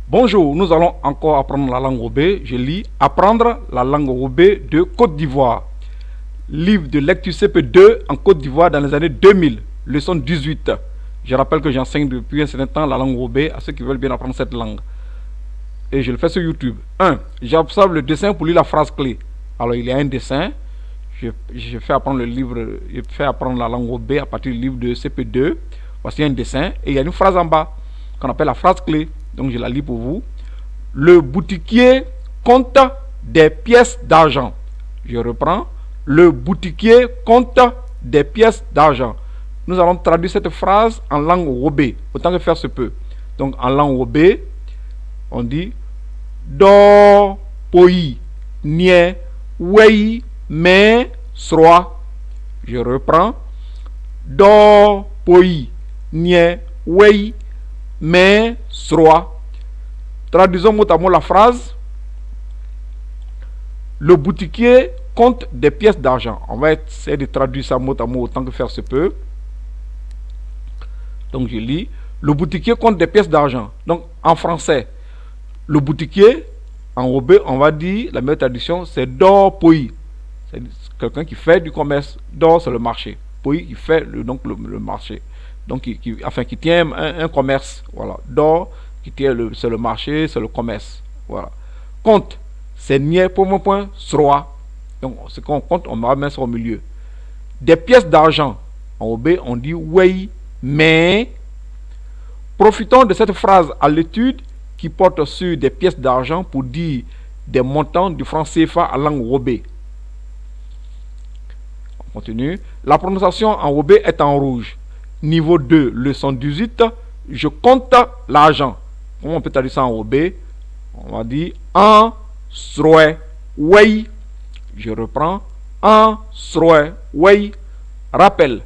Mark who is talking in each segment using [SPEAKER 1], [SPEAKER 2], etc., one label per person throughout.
[SPEAKER 1] Bonjour, nous allons encore apprendre la langue Robé. Je lis Apprendre la langue Robé de Côte d'Ivoire. Livre de lecture CP2 en Côte d'Ivoire dans les années 2000, leçon 18. Je rappelle que j'enseigne depuis un certain temps la langue Robé à ceux qui veulent bien apprendre cette langue. Et je le fais sur YouTube. 1. J'observe le dessin pour lire la phrase clé. Alors il y a un dessin. Je fais apprendre le livre, je fais apprendre la langue Robé à partir du livre de CP2. Voici un dessin et il y a une phrase en bas qu'on appelle la phrase clé. Donc je la lis pour vous. Le boutiquier compte des pièces d'argent. Je reprends. Le boutiquier compte des pièces d'argent. Nous allons traduire cette phrase en langue Robé, autant que faire se peut. Donc en langue Robé, on dit Do poi nie wei me sroa. Je reprends. Do poi nie wei me sroa. Traduisons mot à mot la phrase. Le boutiquier compte des pièces d'argent. On va essayer de traduire ça mot à mot autant que faire se peut. Donc je lis. Le boutiquier compte des pièces d'argent. Donc en français, le boutiquier, en Robé, on va dire, la meilleure traduction, c'est d'or poi. C'est quelqu'un qui fait du commerce. D'or, c'est le marché. Poi, qui fait le marché. Donc qui tient un commerce. Voilà. D'or, c'est le marché, c'est le commerce. Voilà. Compte, c'est niais pour mon point, sroa. Donc, ce qu'on compte, on va mettre ça au milieu. Des pièces d'argent. En Robé, on dit oui, mais. Profitons de cette phrase à l'étude qui porte sur des pièces d'argent pour dire des montants du franc CFA à langue Robé. On continue. La prononciation en Robé est en rouge. Niveau 2, leçon 18. Je compte l'argent. Comment on peut traduire ça en Robé? On va dire un sroe wei. Je reprends. Un sroe wei. Rappel.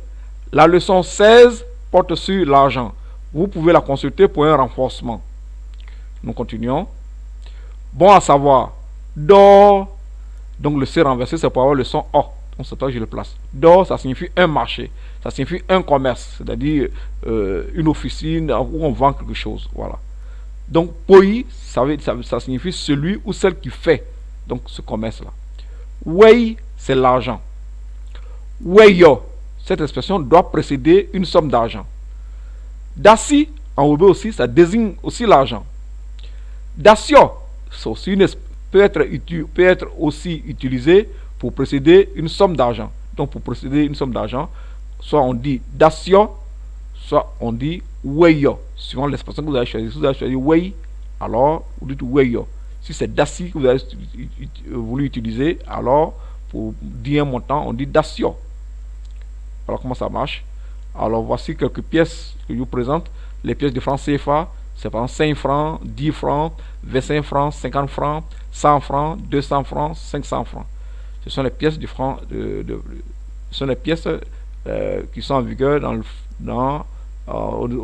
[SPEAKER 1] La leçon 16 porte sur l'argent. Vous pouvez la consulter pour un renforcement. Nous continuons. Bon à savoir. Do. Donc le C renversé, c'est pour avoir le son O. Donc c'est toi que je le place. Do, ça signifie un marché. Ça signifie un commerce. C'est-à-dire une officine où on vend quelque chose. Voilà. Donc poi, ça signifie celui ou celle qui fait donc ce commerce-là. Wei, c'est l'argent. Weyo, cette expression doit précéder une somme d'argent. Dassi, en Robé aussi, ça désigne aussi l'argent. Dassio, peut être aussi utilisé pour précéder une somme d'argent. Donc pour précéder une somme d'argent, soit on dit dassio, soit on dit weyo. Suivant l'expression que vous avez choisi. Si vous avez choisi wei, alors vous dites weyo. Si c'est dassi que vous avez voulu utiliser, alors pour dire un montant, on dit dassio. Alors comment ça marche? Alors voici quelques pièces que je vous présente. Les pièces de francs CFA, c'est par exemple 5 francs, 10 francs, 25 francs, 50 francs, 100 francs, 200 francs, 500 francs. Ce sont les pièces de francs, ce sont les pièces qui sont en vigueur en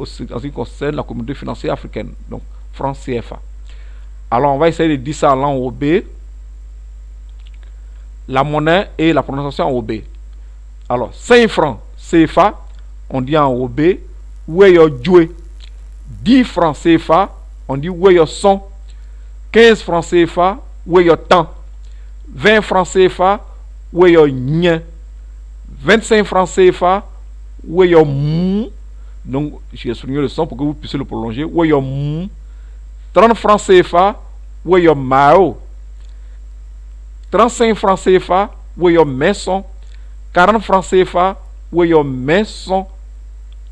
[SPEAKER 1] ce qui concerne la communauté financière africaine, donc francs CFA. Alors on va essayer de dire ça en langue Robé, la monnaie et la prononciation en Robé. Alors 5 francs CFA, on dit en Robé, weyo joué. 10 francs CFA, on dit weyo son. 15 francs CFA, weyo temps. 20 francs CFA, weyo nyen. 25 francs CFA, weyo mou. Donc, j'ai souligné le son pour que vous puissiez le prolonger. Weyo mou. 30 francs CFA, weyo mao. 35 francs CFA, weyo maison. 40 francs CFA, weyo maison.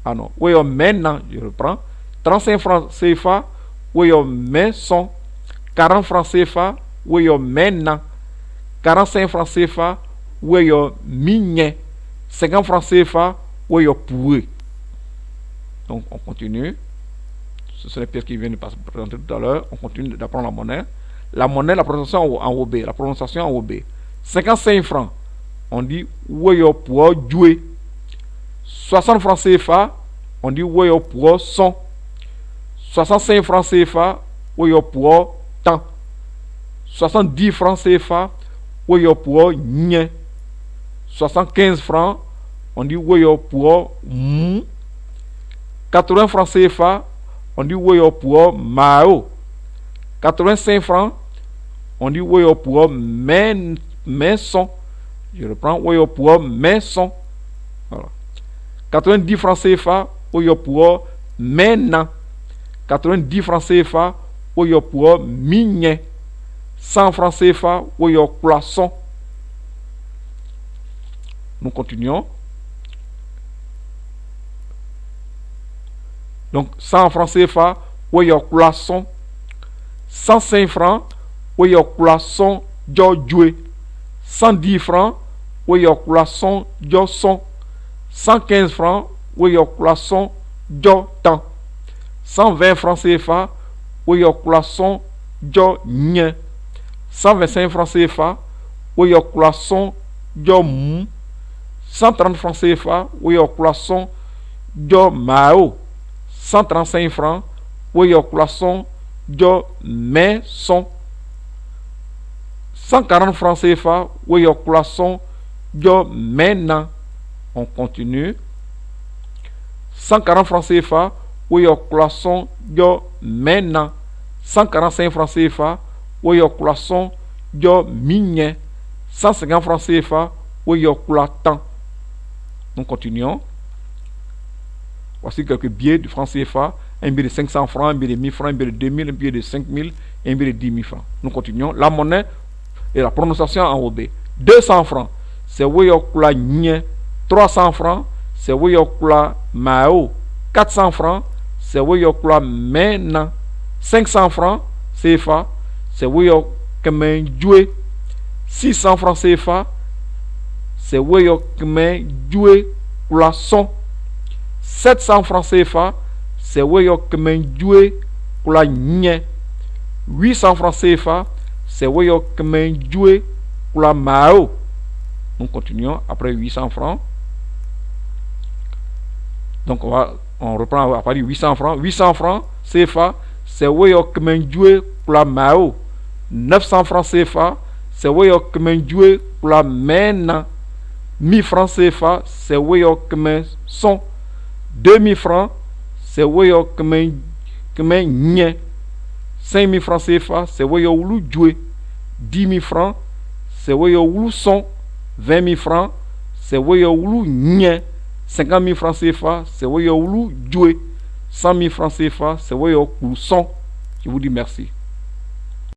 [SPEAKER 1] Ah non, weyo maintenant, je reprends. 35 francs CFA, weyo maison. 40 francs CFA, weyo maintenant. 45 francs CFA, weyo migné. 50 francs CFA, weyo poué. Donc on continue. Ce sont les pièces qui viennent de présenter tout à l'heure. On continue d'apprendre la monnaie. La monnaie, la prononciation en Robé. La prononciation en Robé. 55 francs, on dit weyo pour jouer. 60 francs CFA, on dit weyo pour son. 65 francs CFA, weyo pour temps. 70 francs CFA, weyo pour nyen. 75 francs, on dit weyo pour mou. 80 francs CFA, on dit weyo pour mao. 85 francs, on dit oui pour mais son. Je reprends oui pour mais son. Voilà. 90 francs CFA, oui pour maintenant. 90 francs CFA, oui pour migné. 100 francs CFA, oui poisson. Nous continuons. Donc 100 francs CFA, oui poisson. 105 francs, oui poisson, joué. 110 francs, oui poisson, son. 115 francs, oui poisson, temps. 120 francs CFA, oui poisson, nye. 125 francs CFA, oui poisson, mou. 130 francs CFA, oui poisson, mao. 135 francs, oui poisson, maison. 140 francs CFA, oui poisson, maintenant. On continue. 140 francs CFA, oui poisson, maintenant. 145 francs CFA, oui poisson, migné. 150 francs CFA, oui temps. Nous continuons. Voici quelques billets du franc CFA. Un billet de 500 francs, un billet de 1000 francs, un billet de 2000, un billet de 5000 et un billet de 10 000 francs. Nous continuons. La monnaie et la prononciation en OB. 200 francs, c'est Weyokula Nye. 300 francs, c'est Weyokula Mao. 400 francs, c'est Weyokula Mena. 500 francs CFA, c'est Weyokmen Joué. 600 francs CFA, c'est Weyokmen Joué Poisson. 700 francs CFA, c'est Weyokmen Joué pour la Nye. 800 francs CFA, c'est Weyokmen Joué pour la Mao. Nous continuons après 800 francs. Donc on reprend à partir de 800 francs. 800 francs CFA, c'est Weyokmen Joué pour la Mao. 900 francs CFA, c'est Weyokmen Joué pour la Mena. 1000 francs CFA, c'est Weyokmen Son. 2000 francs, c'est Weyokmen Nye. 5000 francs CFA, c'est Weyoulu Joué. 10 000 francs, c'est Weyoulu Son. 20 000 francs, c'est Weyoulu Nye. 50 000 francs CFA, c'est Weyoulu Joué. 100 000 francs CFA, c'est Weyoulu Son. Je vous dis merci.